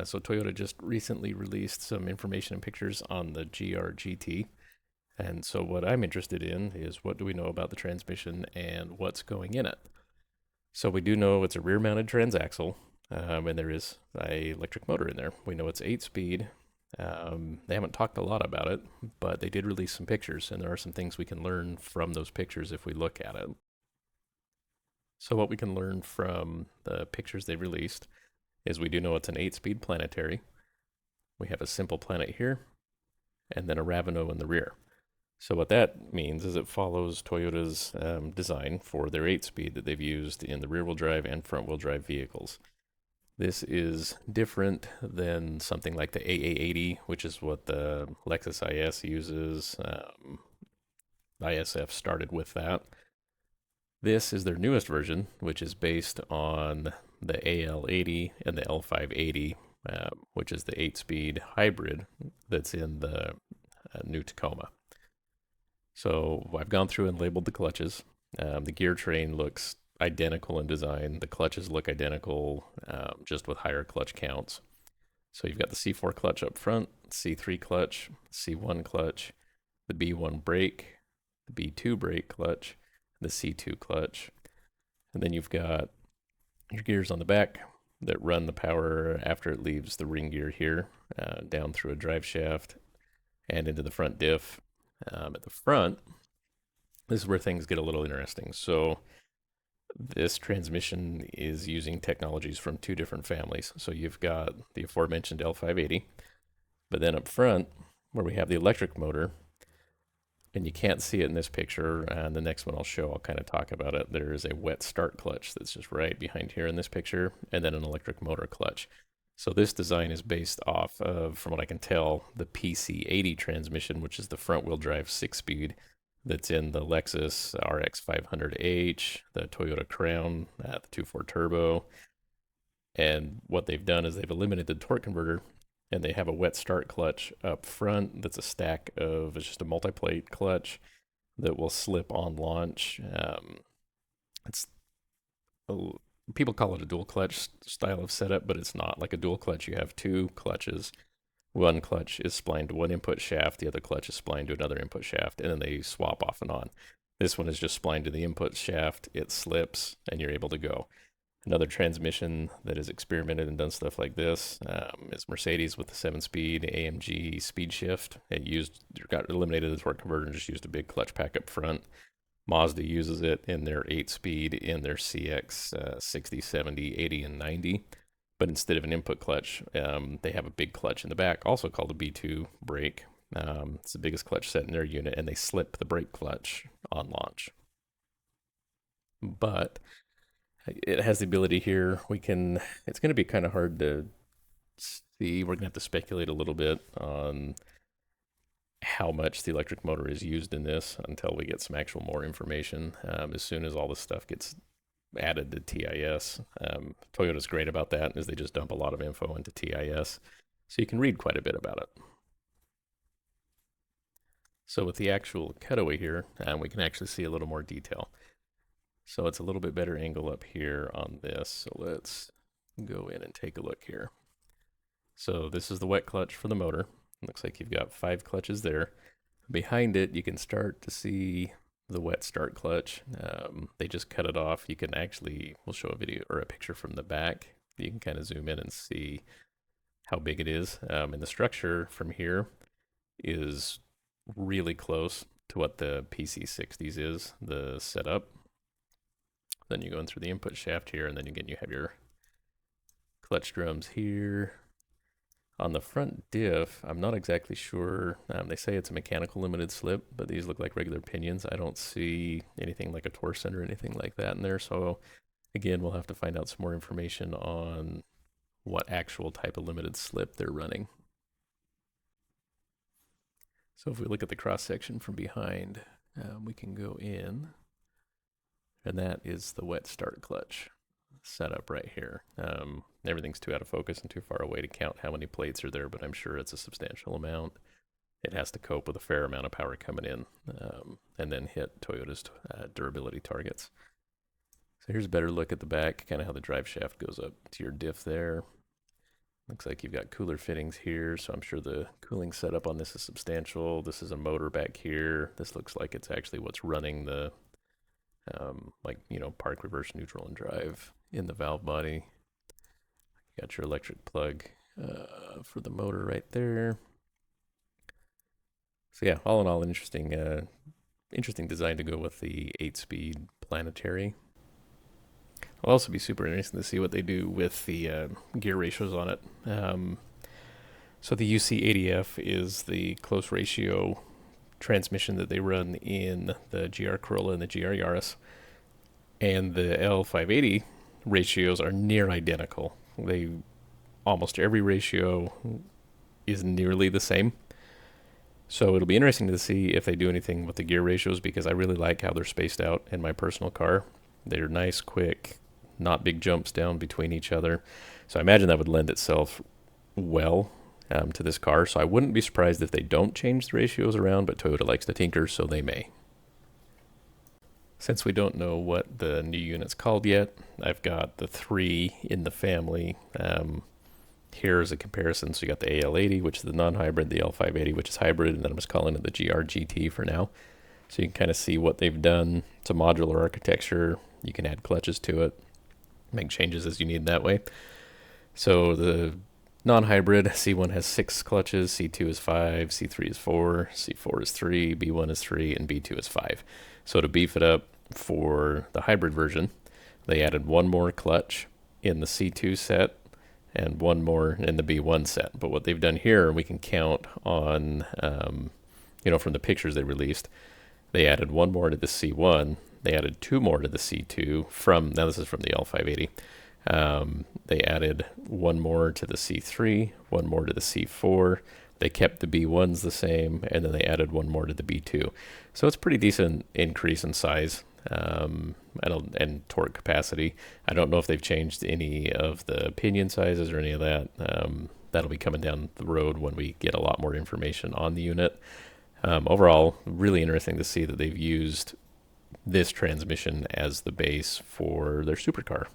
So Toyota just recently released some information and pictures on the GR-GT. And so what I'm interested in is what do we know about the transmission and what's going in it? So we do know it's a rear-mounted transaxle, and there is a electric motor in there. We know it's 8-speed. They haven't talked a lot about it, but they did release some pictures, and there are some things we can learn from those pictures if we look at it. So what we can learn from the pictures they released is we do know it's an 8-speed planetary. We have a simple planet here, and then a Ravino in the rear. So what that means is it follows Toyota's design for their 8-speed that they've used in the rear-wheel drive and front-wheel drive vehicles. This is different than something like the AA80, which is what the Lexus IS uses. ISF started with that. This is their newest version, which is based on the AL80 and the L580, which is the 8-speed hybrid that's in the new Tacoma. So I've gone through and labeled the clutches. The gear train looks identical in design. The clutches look identical, just with higher clutch counts. So you've got the C4 clutch up front, C3 clutch, C1 clutch, the B1 brake, the B2 brake clutch, the C2 clutch. And then you've got your gears on the back that run the power after it leaves the ring gear here, down through a drive shaft and into the front diff. At the front, this is where things get a little interesting. So this transmission is using technologies from two different families. So you've got the aforementioned L580, but then up front, where we have the electric motor, and you can't see it in this picture, and the next one I'll show, I'll kind of talk about it. There is a wet start clutch that's just right behind here in this picture, and then an electric motor clutch. So this design is based off of, from what I can tell, the PC80 transmission, which is the front-wheel drive 6-speed that's in the Lexus RX 500H, the Toyota Crown, the 2.4 turbo. And what they've done is they've eliminated the torque converter, and they have a wet start clutch up front that's a stack of, it's just a multi-plate clutch that will slip on launch. It's people call it a dual clutch style of setup, but it's not. Like a dual clutch, you have two clutches. One clutch is splined to one input shaft, the other clutch is splined to another input shaft, and then they swap off and on. This one is just splined to the input shaft, it slips, and you're able to go. Another transmission that has experimented and done stuff like this is Mercedes with the 7-speed AMG speed shift. It got eliminated the torque converter and just used a big clutch pack up front. Mazda uses it in their 8-speed in their CX 60, 70, 80, and 90. But instead of an input clutch, they have a big clutch in the back, also called a B2 brake. It's the biggest clutch set in their unit, and they slip the brake clutch on launch. But it has the ability here. It's going to be kind of hard to see. We're going to have to speculate a little bit on how much the electric motor is used in this until we get some actual more information. As soon as all this stuff gets added to TIS, Toyota's great about that, is they just dump a lot of info into TIS, so you can read quite a bit about it. So with the actual cutaway here, we can actually see a little more detail. So it's a little bit better angle up here on this. So let's go in and take a look here. So this is the wet clutch for the motor. Looks like you've got 5 clutches there. Behind it, you can start to see the wet start clutch. They just cut it off. You can actually, we'll show a video or a picture from the back. You can kind of zoom in and see how big it is. And the structure from here is really close to what the PC60s is, the setup. Then you go in through the input shaft here, and then again you have your clutch drums here. On the front diff, I'm not exactly sure. They say it's a mechanical limited slip, but these look like regular pinions. I don't see anything like a torsion or anything like that in there. So again, we'll have to find out some more information on what actual type of limited slip they're running. So if we look at the cross section from behind, we can go in, and that is the wet start clutch setup right here. Everything's too out of focus and too far away to count how many plates are there, but I'm sure it's a substantial amount. It has to cope with a fair amount of power coming in, and then hit Toyota's durability targets. So here's a better look at the back, kind of how the drive shaft goes up to your diff there. Looks like you've got cooler fittings here, so I'm sure the cooling setup on this is substantial. This is a motor back here. This looks like it's actually what's running the, like, park, reverse, neutral, and drive in the valve body. You got your electric plug for the motor right there. So yeah, all in all, an interesting design to go with the 8-speed planetary. It'll also be super interesting to see what they do with the gear ratios on it. So the UC80F is the close ratio transmission that they run in the GR Corolla and the GR Yaris. And the L580 ratios are near identical. Almost every ratio is nearly the same. So it'll be interesting to see if they do anything with the gear ratios, because I really like how they're spaced out in my personal car. They're nice, quick, not big jumps down between each other. So I imagine that would lend itself well to this car. So I wouldn't be surprised if they don't change the ratios around, but Toyota likes to tinker, so they may. Since we don't know what the new unit's called yet, I've got the 3 in the family. Here's a comparison. So you got the AL80, which is the non-hybrid, the L580, which is hybrid, and then I'm just calling it the GR GT for now. So you can kind of see what they've done. It's a modular architecture. You can add clutches to it, make changes as you need that way. So the non-hybrid, C1 has 6 clutches, C2 is 5, C3 is 4, C4 is 3, B1 is 3, and B2 is 5. So to beef it up for the hybrid version, they added 1 more clutch in the C2 set and 1 more in the B1 set. But what they've done here, we can count on, from the pictures they released, they added 1 more to the C1, they added 2 more to the C2 now this is from the L580. They added 1 more to the C3, 1 more to the C4. They kept the B1s the same, and then they added 1 more to the B2. So it's a pretty decent increase in size and torque capacity. I don't know if they've changed any of the pinion sizes or any of that. That'll be coming down the road when we get a lot more information on the unit. Overall, really interesting to see that they've used this transmission as the base for their supercar.